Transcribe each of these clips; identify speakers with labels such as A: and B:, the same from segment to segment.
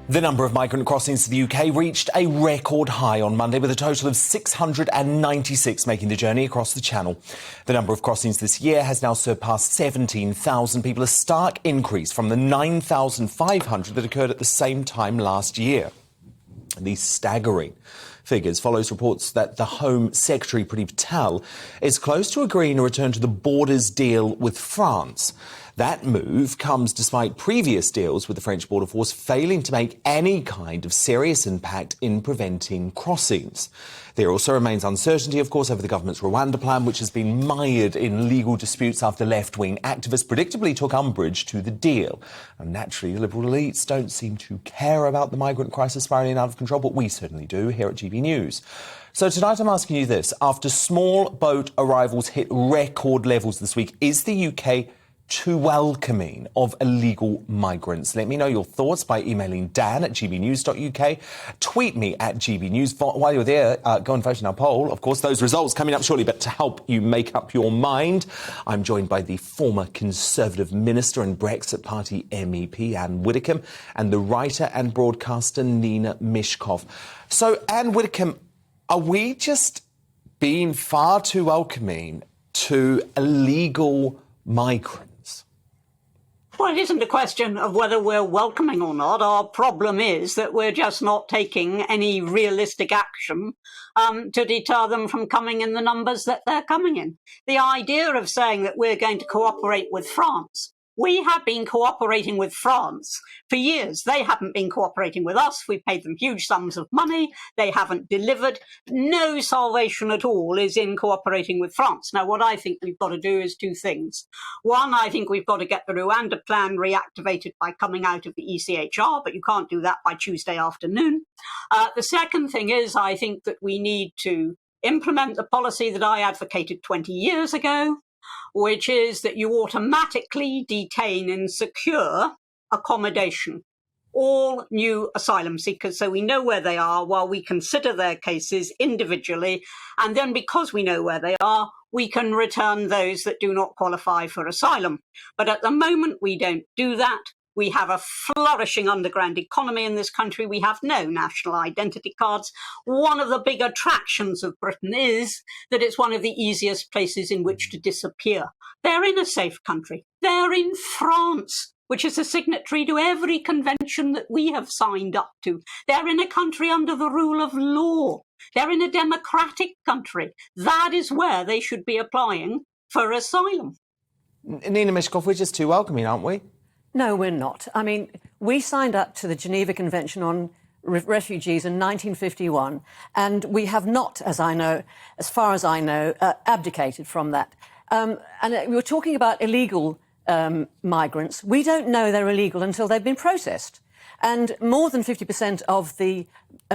A: The number of migrant crossings to the UK reached a record high on Monday, with a total of 696 making the journey across the Channel. The number of crossings this year has now surpassed 17,000 people, a stark increase from the 9,500 that occurred at the same time last year. These staggering figures follows reports that the Home Secretary, Priti Patel, is close to agreeing a return to the borders deal with France. That move comes despite previous deals with the French border force failing to make any kind of serious impact in preventing crossings. There also remains uncertainty, of course, over the government's Rwanda plan, which has been mired in legal disputes after left-wing activists predictably took umbrage to the deal. And naturally, the Liberal elites don't seem to care about the migrant crisis spiralling out of control, but we certainly do here at GB News. So tonight I'm asking you this. After small boat arrivals hit record levels this week, is the UK too welcoming of illegal migrants? Let me know your thoughts by emailing dan@gbnews.uk. Tweet me at GBNews. While you're there, go and vote in our poll. Of course, those results coming up shortly, but to help you make up your mind, I'm joined by the former Conservative Minister and Brexit Party MEP, Anne Widdecombe, and the writer and broadcaster, Nina Mishkov. So, Anne Widdecombe, are we just being far too welcoming to illegal migrants?
B: Well, it isn't a question of whether we're welcoming or not. Our problem is that we're just not taking any realistic action to deter them from coming in the numbers that they're coming in. The idea of saying that we're going to cooperate with France. We have been cooperating with France for years. They haven't been cooperating with us. We paid them huge sums of money. They haven't delivered. No salvation at all is in cooperating with France. Now, what I think we've got to do is two things. One, I think we've got to get the Rwanda plan reactivated by coming out of the ECHR, but you can't do that by Tuesday afternoon. The second thing is I think that we need to implement the policy that I advocated 20 years ago, which is that you automatically detain in secure accommodation all new asylum seekers, so we know where they are while we consider their cases individually. And then because we know where they are, we can return those that do not qualify for asylum. But at the moment, we don't do that. We have a flourishing underground economy in this country. We have no national identity cards. One of the big attractions of Britain is that it's one of the easiest places in which to disappear. They're in a safe country. They're in France, which is a signatory to every convention that we have signed up to. They're in a country under the rule of law. They're in a democratic country. That is where they should be applying for asylum.
A: Nina Mishkov, we're just too welcoming, aren't we?
C: No, we're not. I mean, we signed up to the Geneva Convention on Refugees in 1951, and we have not, as far as I know, abdicated from that. And we were talking about illegal migrants. We don't know they're illegal until they've been processed. And more than 50% of the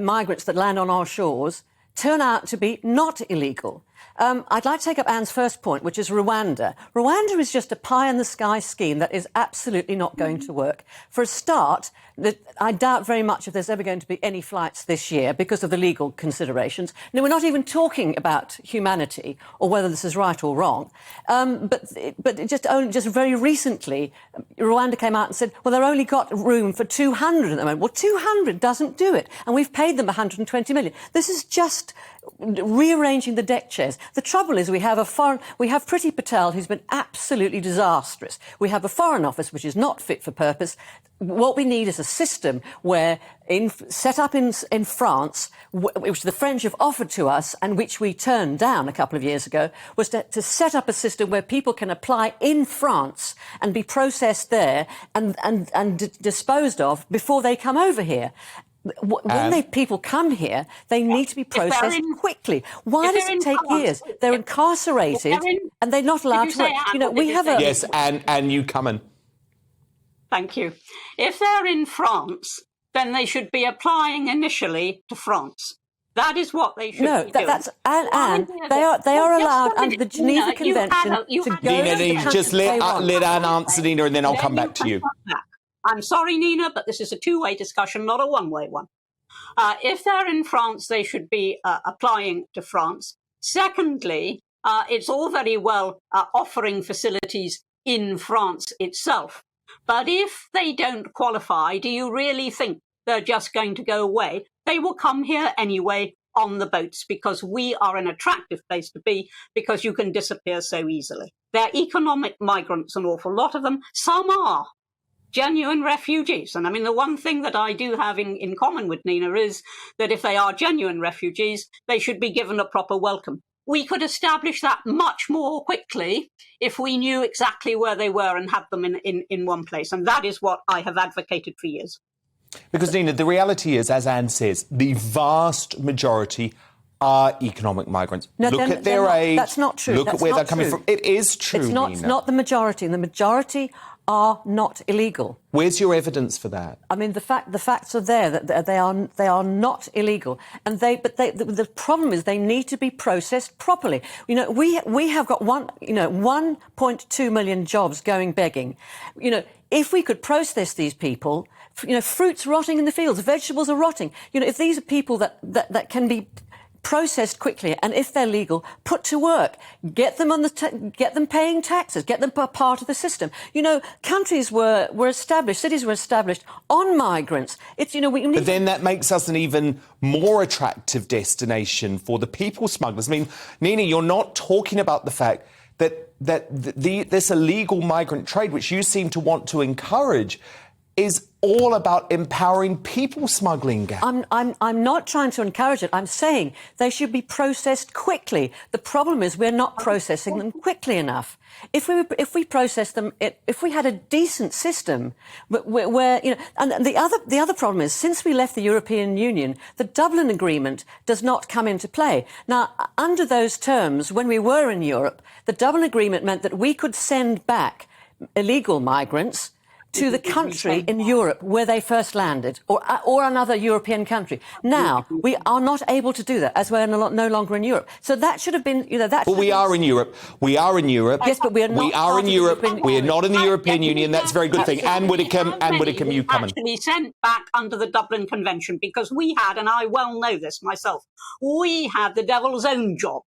C: migrants that land on our shores turn out to be not illegal. I'd like to take up Anne's first point, which is Rwanda. Rwanda is just a pie-in-the-sky scheme that is absolutely not going to work. For a start, I doubt very much if there's ever going to be any flights this year because of the legal considerations. No, we're not even talking about humanity or whether this is right or wrong. But just very recently, Rwanda came out and said, well, they've only got room for 200 at the moment. Well, 200 doesn't do it. And we've paid them 120 million. This is just rearranging the deck chairs. The trouble is we have Priti Patel, who's been absolutely disastrous. We have a Foreign Office which is not fit for purpose. What we need is a system where, set up in France, which the French have offered to us and which we turned down a couple of years ago, was to set up a system where people can apply in France and be processed there and disposed of before they come over here. When people come here, they need to be processed quickly. Why does it take years? They're incarcerated and they're not allowed to work. We have a...
A: Yes, and you come in.
B: Thank you. If they're in France, then they should be applying initially to France. That is what they should be doing.
C: Anne, they are allowed under the Geneva Convention to go...
A: Nina, just let Anne answer, Nina, and then I'll come back to you.
B: I'm sorry, Nina, but this is a two-way discussion, not a one-way one. If they're in France, they should be applying to France. Secondly, it's all very well offering facilities in France itself. But if they don't qualify, do you really think they're just going to go away. They will come here anyway on the boats because we are an attractive place to be because you can disappear so easily. They're economic migrants, an awful lot of them. Some are genuine refugees. And I mean, the one thing that I do have in common with Nina is that if they are genuine refugees, they should be given a proper welcome. We could establish that much more quickly if we knew exactly where they were and had them in one place. And that is what I have advocated for years.
A: Because, Nina, the reality is, as Anne says, the vast majority are economic migrants.
C: No,
A: look at their age.
C: That's not true.
A: Look at where they're coming from. It is true,
C: It's not,
A: Nina.
C: It's not the majority. The majority are not illegal.
A: Where's your evidence for that?
C: I mean, the facts are there that they are not illegal, and the problem is they need to be processed properly. You know, we have got 1.2 million jobs going begging. You know, if we could process these people, you know, fruits rotting in the fields, vegetables are rotting. You know, if these are people that can be processed quickly, and if they're legal, put to work, get them paying taxes, get them part of the system. You know, countries were established, cities were established on migrants. It's, you know,
A: but then that makes us an even more attractive destination for the people smugglers. I mean, Nina, you're not talking about the fact that this illegal migrant trade, which you seem to want to encourage, is all about empowering people smuggling gangs.
C: I'm not trying to encourage it. I'm saying they should be processed quickly. The problem is we're not processing them quickly enough. If we process them, if we had a decent system, where you know, and the other problem is since we left the European Union, the Dublin Agreement does not come into play. Now, under those terms, when we were in Europe, the Dublin Agreement meant that we could send back illegal migrants to the country in Europe where they first landed, or another European country. Now, we are not able to do that, as we're no longer in Europe. So that should have been, you know, that...
A: Well, we are in Europe. We are in Europe.
C: Yes, but we are not...
A: We are in Europe. We are not in the European Union. That's a very good thing. Anne Widdecombe, you come in.
B: Actually sent back under the Dublin Convention, because we had, and I well know this myself, we had the devil's own job.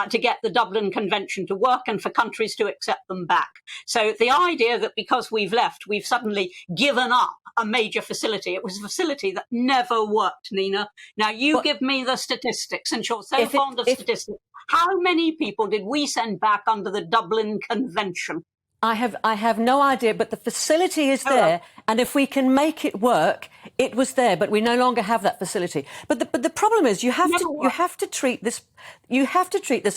B: To get the Dublin Convention to work and for countries to accept them back. So the idea that because we've left, we've suddenly given up a major facility. It was a facility that never worked, Nina. Now, you give me the statistics, and you're so fond of statistics. How many people did we send back under the Dublin Convention?
C: I have no idea, but the facility is there, and if we can make it work, it was there, but we no longer have that facility. But the problem is you have to treat this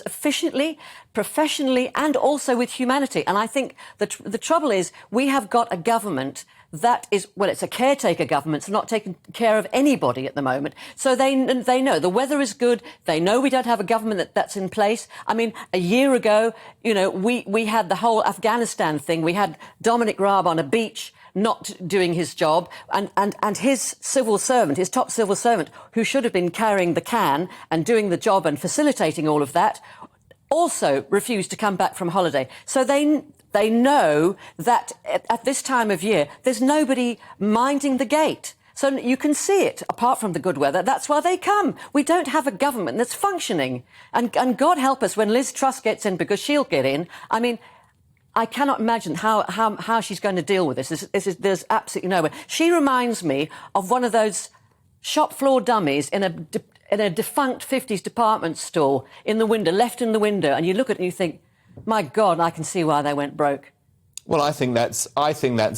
C: efficiently, professionally, and also with humanity. And I think the trouble is we have got a government that is, well, it's a caretaker government. It's not taking care of anybody at the moment. So they know the weather is good. They know we don't have a government that's in place. I mean, a year ago, you know, we had the whole Afghanistan thing. We had Dominic Raab on a beach not doing his job, and his civil servant, his top civil servant, who should have been carrying the can and doing the job and facilitating all of that, also refused to come back from holiday. So they know that at this time of year, there's nobody minding the gate. So you can see it, apart from the good weather. That's why they come. We don't have a government that's functioning. And God help us when Liz Truss gets in, because she'll get in. I mean, I cannot imagine how she's going to deal with this. There's absolutely no way. She reminds me of one of those shop floor dummies in a defunct 50s department store in the window, left in the window, and you look at it and you think, my God, I can see why they went broke.
A: Well, I think that's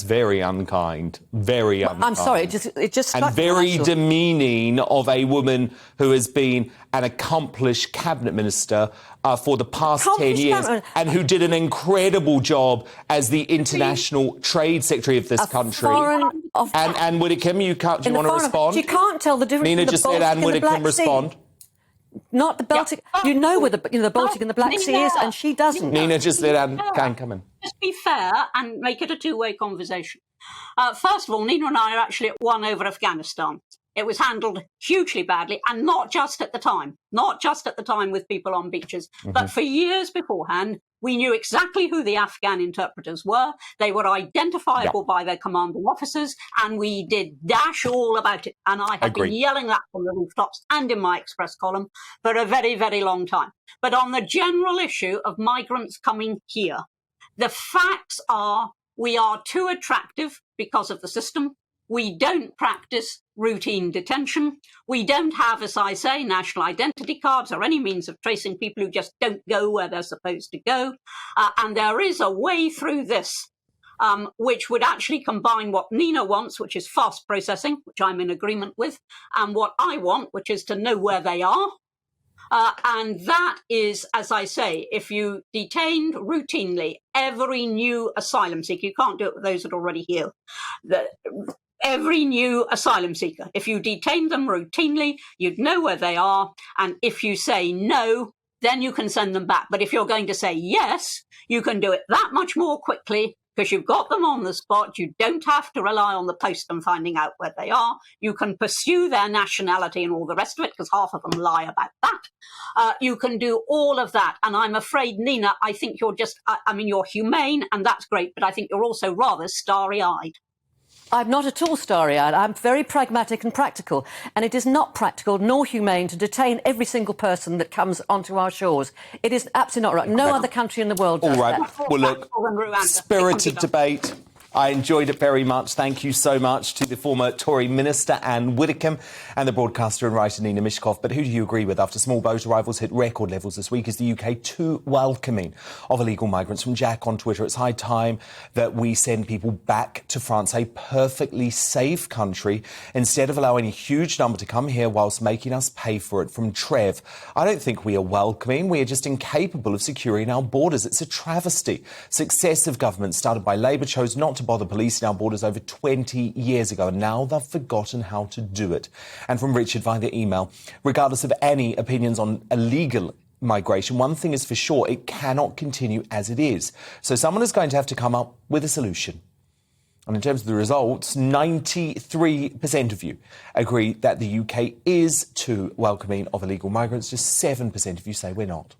A: very unkind, very unkind.
C: I'm sorry, it just
A: and very demeaning of a woman who has been an accomplished cabinet minister for the past 10 years and who did an incredible job as the international trade secretary of this country. Anne Widdecombe, you want to respond?
C: You can't tell the difference.
A: Nina just let Anne Widdecombe respond.
C: Not the Baltic. Yeah. You know where the Baltic and the Black Sea is, and she doesn't.
A: Nina, just let Anne come in.
B: Just be fair and make it a two-way conversation. First of all, Nina and I are actually at one over Afghanistan. It was handled hugely badly, and not just at the time with people on beaches, but for years beforehand. We knew exactly who the Afghan interpreters were. They were identifiable by their commanding officers, and we did dash all about it. And I have been yelling that from the rooftops and in my Express column for a very, very long time. But on the general issue of migrants coming here, the facts are we are too attractive because of the system. We don't practice routine detention. We don't have, as I say, national identity cards or any means of tracing people who just don't go where they're supposed to go. And there is a way through this which would actually combine what Nina wants, which is fast processing, which I'm in agreement with, and what I want, which is to know where they are. And that is, as I say, if you detained routinely every new asylum seeker, you can't do it with those that are already here, every new asylum seeker, if you detained them routinely, you'd know where they are. And if you say no, then you can send them back. But if you're going to say yes, you can do it that much more quickly because you've got them on the spot. You don't have to rely on the post and finding out where they are. You can pursue their nationality and all the rest of it, because half of them lie about that. You can do all of that. And I'm afraid, Nina, I think you're you're humane, and that's great, but I think you're also rather starry-eyed.
C: I'm not at all starry-eyed. I'm very pragmatic and practical. And it is not practical nor humane to detain every single person that comes onto our shores. It is absolutely not right. No other country in the world does that.
A: All right. Well, look, spirited debate. I enjoyed it very much. Thank you so much to the former Tory minister, Anne Widdecombe, and the broadcaster and writer, Nina Mishkov. But who do you agree with? After small boat arrivals hit record levels this week, is the UK too welcoming of illegal migrants? From Jack on Twitter, it's high time that we send people back to France, a perfectly safe country, instead of allowing a huge number to come here whilst making us pay for it. From Trev, I don't think we are welcoming. We are just incapable of securing our borders. It's a travesty. Successive governments started by Labour chose not to bother policing our borders over 20 years ago, and now they've forgotten how to do it. And from Richard via the email, regardless of any opinions on illegal migration, one thing is for sure, it cannot continue as it is. So someone is going to have to come up with a solution. And in terms of the results, 93% of you agree that the UK is too welcoming of illegal migrants. Just 7% of you say we're not.